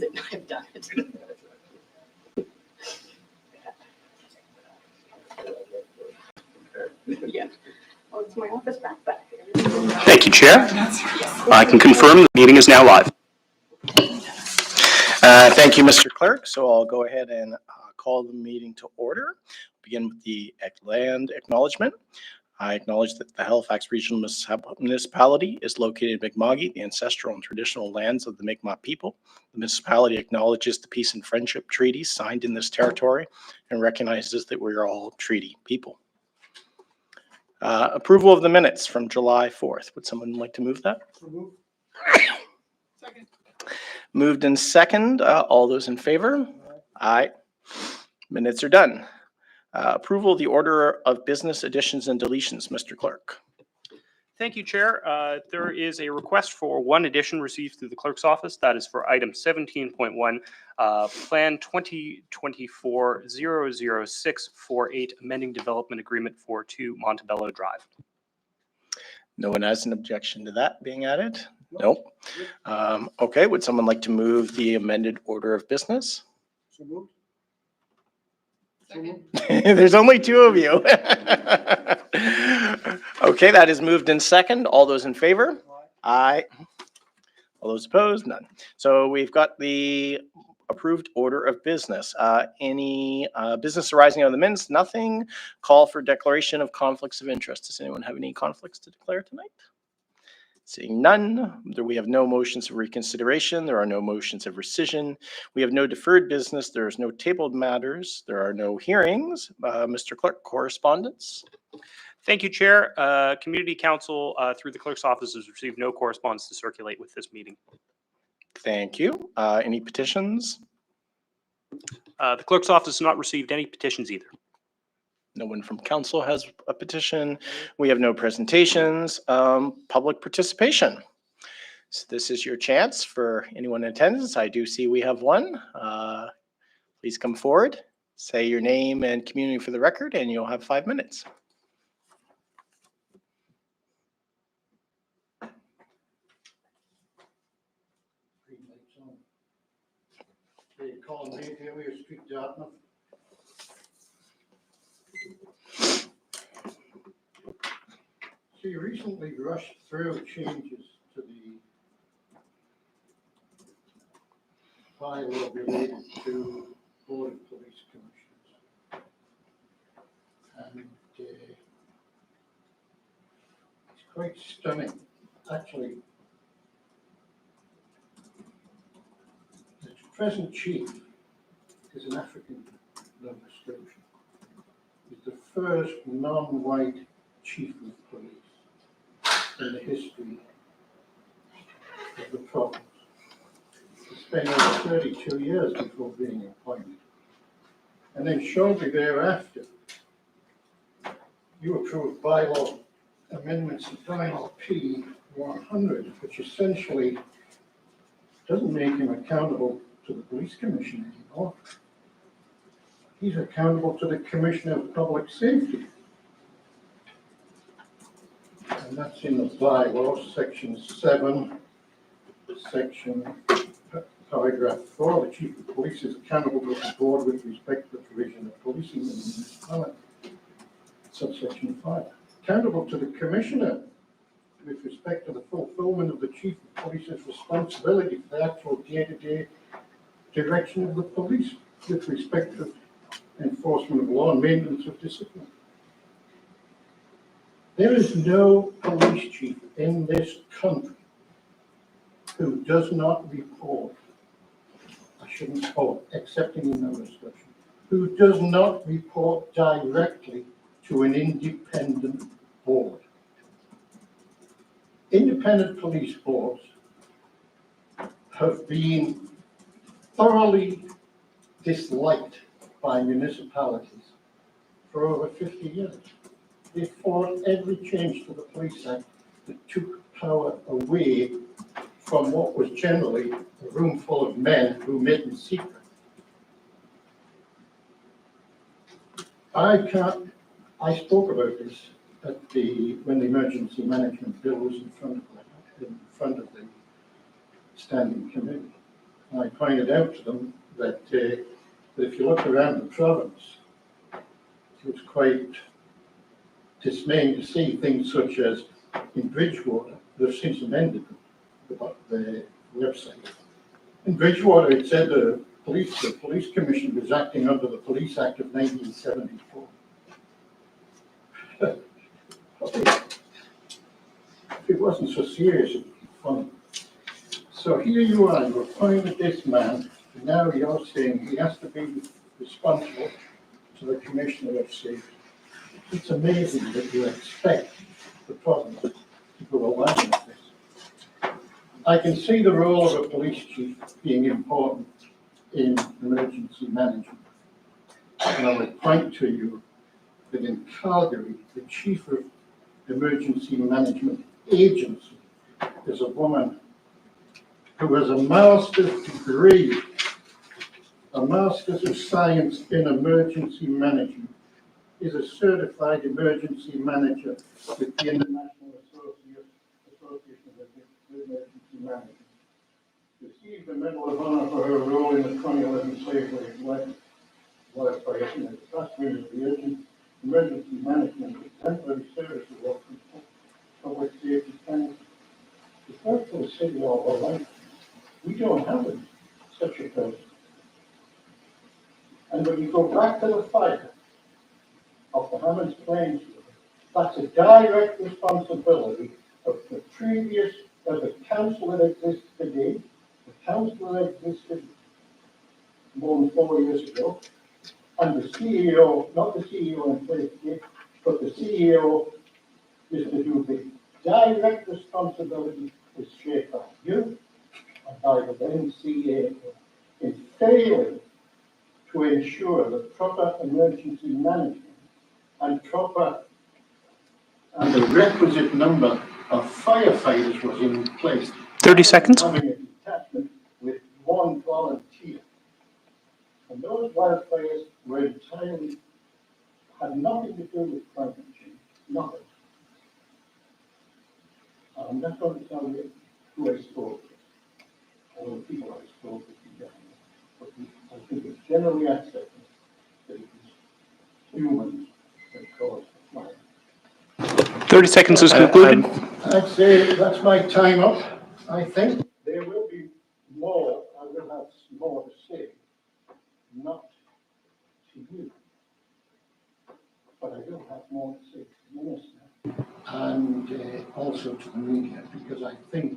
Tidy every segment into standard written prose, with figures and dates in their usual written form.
it. I've done it. Yeah. Oh, it's my office backpack. Thank you, Chair. I can confirm the meeting is now live. Thank you, Mr. Clerk. So I'll go ahead and call the meeting to order. Begin with the land acknowledgement. I acknowledge that the Halifax Regional Municipality is located in Mi'kma'ki, the ancestral and traditional lands of the Mi'kmaq people. The municipality acknowledges the peace and friendship treaties signed in this territory and recognizes that we are all treaty people. Approval of the minutes from July 4th. Would someone like to move that? Second. Moved in second. All those in favor? Aye. Minutes are done. Approval of the order of business additions and deletions, Mr. Clerk. Thank you, Chair. There is a request for one addition received through the clerk's office. That is for item 17.1, Plan 2024-00648, amending development agreement for 2 Montebello Drive. No one has an objection to that being added? Nope. Okay, would someone like to move the amended order of business? So moved. There's only 2 of you. Okay, that is moved in second. All those in favor? Aye. All those opposed? None. So we've got the approved order of business. Any business arising out of the minutes? Nothing. Call for declaration of conflicts of interest. Does anyone have any conflicts to declare tonight? Seeing none, we have no motions of reconsideration. There are no motions of rescission. We have no deferred business. There is no tabled matters. There are no hearings. Mr. Clerk, correspondence? Thank you, Chair. Community Council, through the clerk's office, has received no correspondence to circulate with this meeting. Thank you. Any petitions? The clerk's office has not received any petitions either. No one from council has a petition. We have no presentations. Public participation. So this is your chance for anyone in attendance. I do see we have one. Please come forward, say your name and community for the record, and you'll have 5 minutes. Colin Reid here, we Street Dartmouth. So you recently rushed through changes to the bylaw related to Board of Police Commissioners. And it's quite stunning. Actually, the present chief is an African Nova Scotian. He's the first non-white chief of police in the history of the province. He spent over 32 years before being appointed. And then shortly thereafter, you approved bylaw amendments to bylaw P 100, which essentially doesn't make him accountable to the police commission anymore. He's accountable to the Commissioner of Public Safety. And that's in the bylaw, section 7, section paragraph 4. The chief of police is accountable to the board with respect to the provision of policing in the municipality. Subsection 5. Accountable to the commissioner with respect to the fulfillment of the chief of police's responsibility for the actual day-to-day direction of the police with respect to enforcement of law and maintenance of discipline. There is no police chief in this country who does not report, I shouldn't call it, excepting in no discussion, who does not report directly to an independent board. Independent police boards have been thoroughly disliked by municipalities for over 50 years. They fought every change to the Police Act that took power away from what was generally a room full of men who met in secret. I spoke about this at when the emergency management bill was in front of the standing committee. I pointed out to them that if you look around the province, it was quite dismaying to see things such as in Bridgewater, they've since amended the website. In Bridgewater, it said the police commission was acting under the Police Act of 1974. If it wasn't so serious, it would be funny. So here you are, you're appointed this man, and now you're saying he has to be responsible to the Commissioner of Safety. It's amazing that you expect the province to go along with this. I can see the role of a police chief being important in emergency management. And I would point to you that in Calgary, the chief of emergency management agency is a woman who has a master's degree, a master's of science in emergency management, is a certified emergency manager with the International Association of Emergency Managers. Received the Medal of Honor for her role in the 2011 Safeway wildfire in the classroom of the urgent emergency management exemplary service award from Public Safety Council. It's worked for the city all her life. We don't have such a person. And when you go back to the fire of the Hammonds Plains, that's a direct responsibility of the previous, of the council that exists today, the council that existed more than 4 years ago, and the CEO, not the CEO in place today, but the CEO is to do the direct responsibility is shared by you and by the NCA in failing to ensure the proper emergency management and the requisite number of firefighters was in place. 30 seconds. Having a detachment with one volunteer. And those wildfires were entirely, had nothing to do with climate change, nothing. I'm not going to tell you who I spoke to, or the people I spoke to, but I think it's generally accepted that it is humans that cause the fire. 30 seconds is concluded. I'd say that's my time up. I think there will be more, I will have more to say, not to you, but I will have more to say to the minister and also to the media, because I think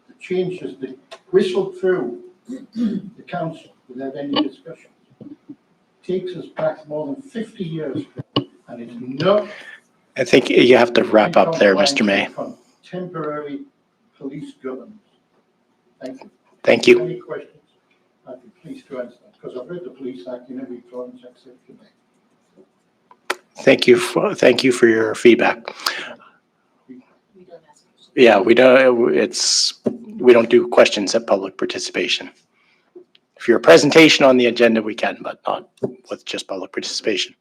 the changes that whistled through the council without any discussion takes us back more than 50 years ago, and it's not. I think you have to wrap up there, Mr. May. Contemporary police governance. Thank you. Thank you. Any questions? I'd be pleased to answer them, because I've read the Police Act in every province except Quebec. Thank you for your feedback. Yeah, we don't do questions at public participation. If you're a presentation on the agenda, we can, but not with just public participation.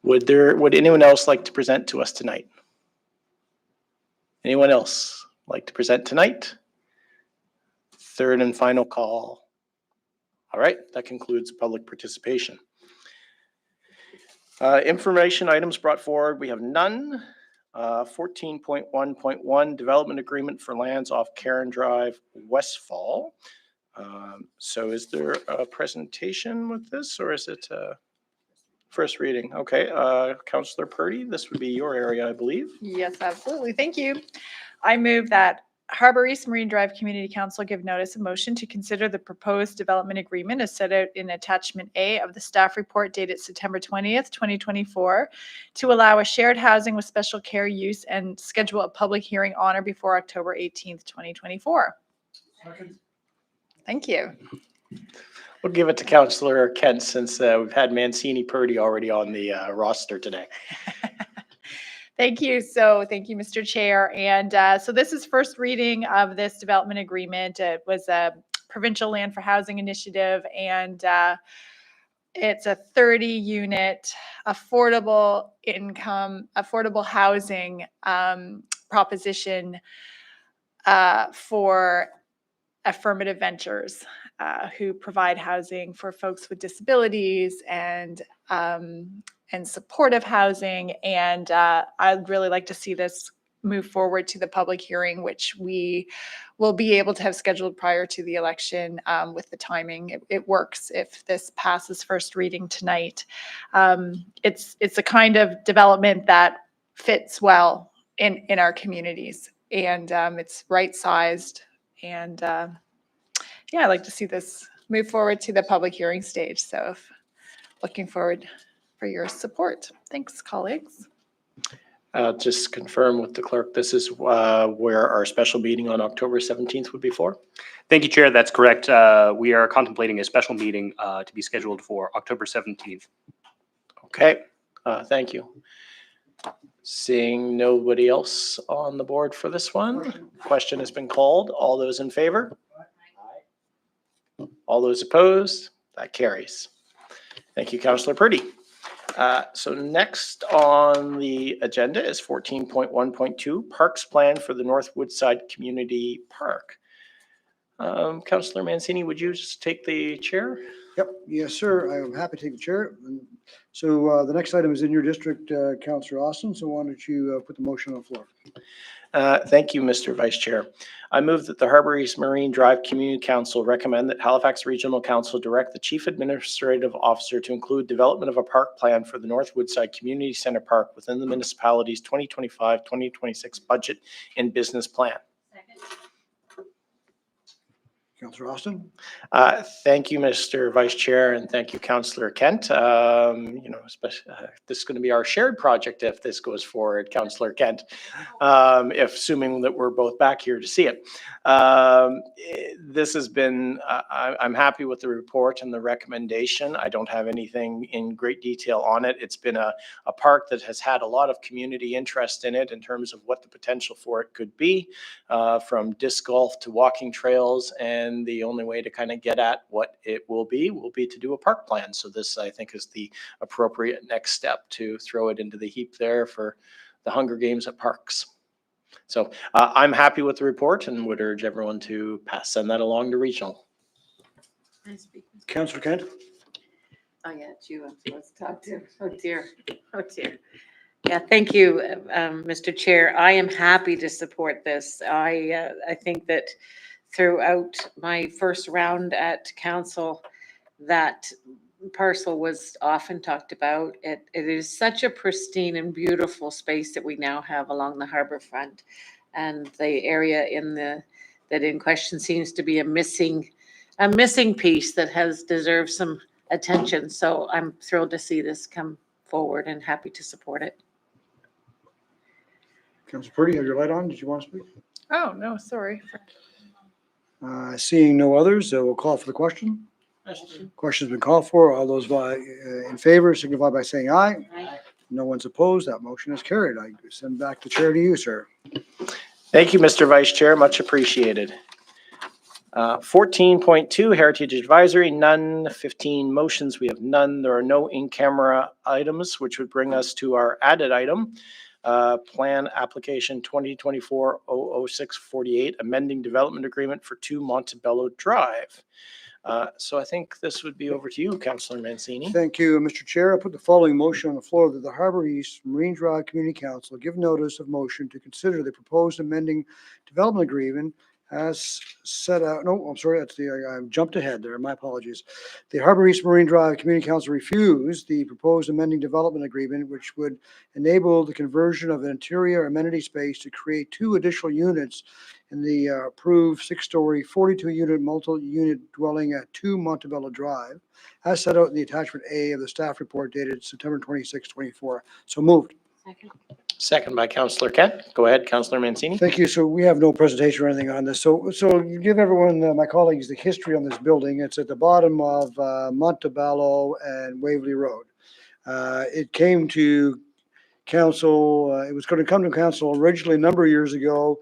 Would anyone else like to present to us tonight? Anyone else like to present tonight? Third and final call. All right, that concludes public participation. Information items brought forward, we have none. 14.1.1 development agreement for lands off Karen Drive, Westfall. So is there a presentation with this, or is it first reading? Okay, Councillor Purdy, this would be your area, I believe. Yes, absolutely. Thank you. I move that Harbour East Marine Drive Community Council give notice of motion to consider the proposed development agreement as set out in attachment A of the staff report dated September 20th, 2024, to allow a shared housing with special care use and schedule a public hearing on or before October 18th, 2024. Thank you. We'll give it to Councillor Kent since we've had Mancini Purdy already on the roster today. Thank you. So thank you, Mr. Chair. And so this is first reading of this development agreement. It was a provincial land for housing initiative, and it's a 30-unit affordable income, affordable housing proposition for Affirmative Ventures, who provide housing for folks with disabilities and supportive housing. And I'd really like to see this move forward to the public hearing, which we will be able to have scheduled prior to the election with the timing. It works if this passes first reading tonight. It's a kind of development that fits well in our communities, and it's right-sized. And yeah, I'd like to see this move forward to the public hearing stage. So looking forward for your support. Thanks, colleagues. Just confirm with the clerk, this is where our special meeting on October 17th would be for? Thank you, Chair. That's correct. We are contemplating a special meeting to be scheduled for October 17th. Okay, thank you. Seeing nobody else on the board for this one, question has been called. All those in favor? All those opposed? That carries. Thank you, Councillor Purdy. So next on the agenda is 14.1.2, Parks Plan for the North Woodside Community Park. Councillor Mancini, would you just take the chair? Yep, yes, sir. I'm happy to take the chair. So the next item is in your district, Councillor Austin. So why don't you put the motion on the floor? Thank you, Mr. Vice Chair. I move that the Harbour East Marine Drive Community Council recommend that Halifax Regional Council direct the Chief Administrative Officer to include development of a park plan for the North Woodside Community Centre Park within the municipality's 2025-2026 budget and business plan. Councillor Austin? Thank you, Mr. Vice Chair, and thank you, Councillor Kent. Especially, this is going to be our shared project if this goes forward, Councillor Kent, if assuming that we're both back here to see it. This has been, I'm happy with the report and the recommendation. I don't have anything in great detail on it. It's been a park that has had a lot of community interest in it in terms of what the potential for it could be, from disc golf to walking trails, and the only way to kind of get at what it will be to do a park plan. So this, I think, is the appropriate next step to throw it into the heap there for the Hunger Games at parks. So I'm happy with the report and would urge everyone to send that along to regional. Councillor Kent? Oh, yeah, it's you I'm supposed to talk to. Oh, dear. Oh, dear. Yeah, thank you, Mr. Chair. I am happy to support this. I think that throughout my first round at council, that parcel was often talked about. It is such a pristine and beautiful space that we now have along the harbor front, and the area that in question seems to be a missing piece that deserves some attention. So I'm thrilled to see this come forward and happy to support it. Councillor Purdy, have your light on? Did you want to speak? Oh, no, sorry. Seeing no others, we'll call for the question. Question's been called for. All those in favor signify by saying aye. Aye. No one's opposed. That motion is carried. I send back the chair to you, sir. Thank you, Mr. Vice Chair. Much appreciated. 14.2 Heritage Advisory, none. 15 motions, we have none. There are no in-camera items, which would bring us to our added item. Plan application 2024-00648, amending development agreement for 2 Montebello Drive. So I think this would be over to you, Councillor Mancini. Thank you, Mr. Chair. I put the following motion on the floor that the Harbour East Marine Drive Community Council give notice of motion to consider the proposed amending development agreement as set out. No, I'm sorry, that's I jumped ahead there. My apologies. The Harbour East Marine Drive Community Council refused the proposed amending development agreement, which would enable the conversion of an interior amenity space to create 2 additional units in the approved 6-story, 42-unit multi-unit dwelling at 2 Montebello Drive, as set out in the attachment A of the staff report dated September 26, 24. So moved. Second. Second by Councillor Kent. Go ahead, Councillor Mancini. Thank you. So we have no presentation or anything on this. So you give everyone, my colleagues, the history on this building. It's at the bottom of Montebello and Waverley Road. It came to council, it was going to come to council originally a number of years ago.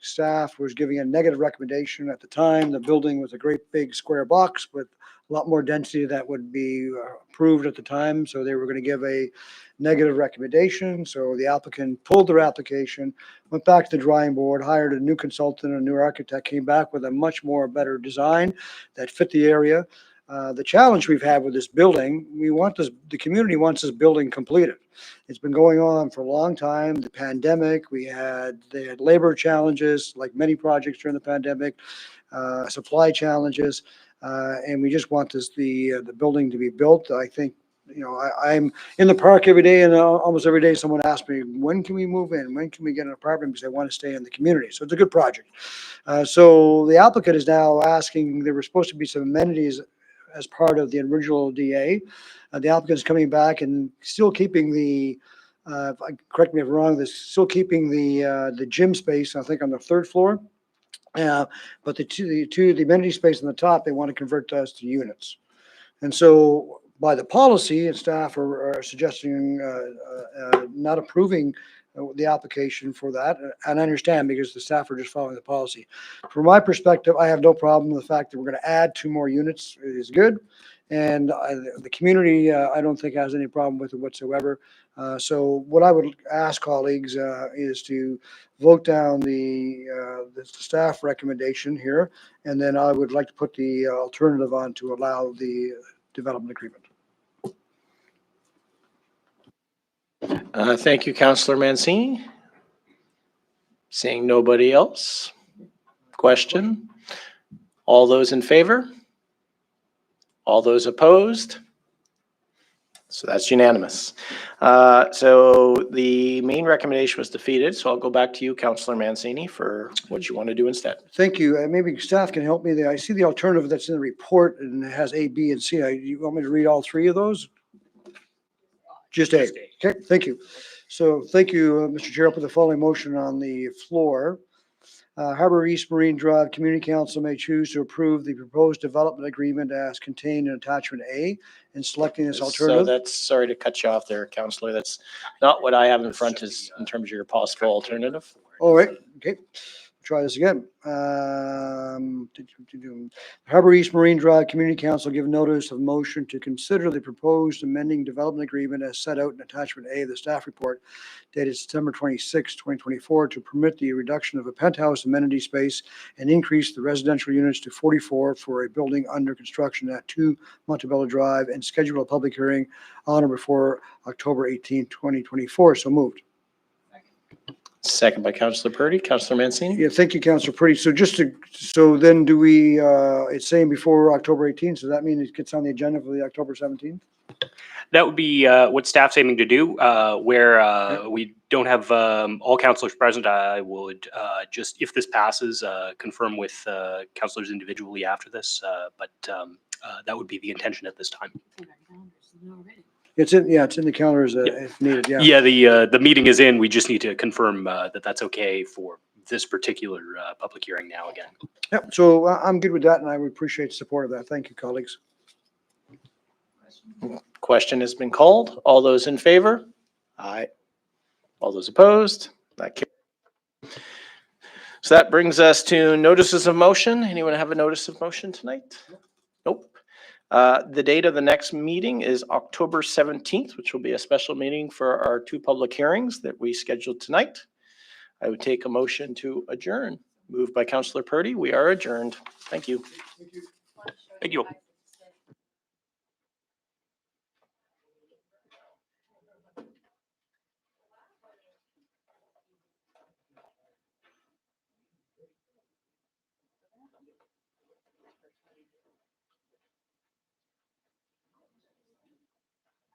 Staff was giving a negative recommendation at the time. The building was a great big square box with a lot more density that would be approved at the time. So they were going to give a negative recommendation. So the applicant pulled their application, went back to the drawing board, hired a new consultant, a new architect, came back with a much more better design that fit the area. The challenge we've had with this building, the community wants this building completed. It's been going on for a long time. The pandemic, they had labor challenges, like many projects during the pandemic, supply challenges, and we just want the building to be built. I think, I'm in the park every day, and almost every day someone asks me, when can we move in? When can we get an apartment? Because they want to stay in the community. So it's a good project. So the applicant is now asking, there were supposed to be some amenities as part of the original DA. The applicant is coming back and still keeping correct me if I'm wrong, still keeping the gym space, I think, on the third floor. But the amenity space on the top, they want to convert those to units. And so by the policy, and staff are suggesting not approving the application for that. And I understand because the staff are just following the policy. From my perspective, I have no problem with the fact that we're going to add 2 more units. It is good. And the community, I don't think has any problem with it whatsoever. So what I would ask colleagues is to vote down the staff recommendation here. And then I would like to put the alternative on to allow the development agreement. Thank you, Councillor Mancini. Seeing nobody else. Question? All those in favor? All those opposed? So that's unanimous. So the main recommendation was defeated. So I'll go back to you, Councillor Mancini, for what you want to do instead. Thank you. Maybe staff can help me there. I see the alternative that's in the report and it has A, B, and C. You want me to read all 3 of those? Just A. Okay, thank you. So thank you, Mr. Chair. I'll put the following motion on the floor. Harbour East Marine Drive Community Council may choose to approve the proposed development agreement as contained in attachment A in selecting this So alternative. that's, sorry to cut you off there, Councillor. That's not what I have in front is in terms of your possible alternative. All right, okay. Try this again. Harbour East Marine Drive Community Council give notice of motion to consider the proposed amending development agreement as set out in attachment A of the staff report dated September 26, 2024 to permit the reduction of a penthouse amenity space and increase the residential units to 44 for a building under construction at 2 Montebello Drive and schedule a public hearing on or before October 18, 2024. So moved. Second by Councillor Purdy. Councillor Mancini? Yeah, thank you, Councillor Purdy. So then do we, it's saying before October 18th, so that means it gets on the agenda for the October 17th? That would be what staff's aiming to do. Where we don't have all councillors present, I would just, if this passes, confirm with councillors individually after this. But that would be the intention at this time. It's in the calendars if needed, yeah. Yeah, the meeting is in. We just need to confirm that that's okay for this particular public hearing now again. Yep, so I'm good with that and I would appreciate support of that. Thank you, colleagues. Question has been called. All those in favor? Aye. All those opposed? That carries. So that brings us to notices of motion. Anyone have a notice of motion tonight? Nope. The date of the next meeting is October 17th, which will be a special meeting for our 2 public hearings that we scheduled tonight. I would take a motion to adjourn. Moved by Councillor Purdy. We are adjourned. Thank you. Thank you.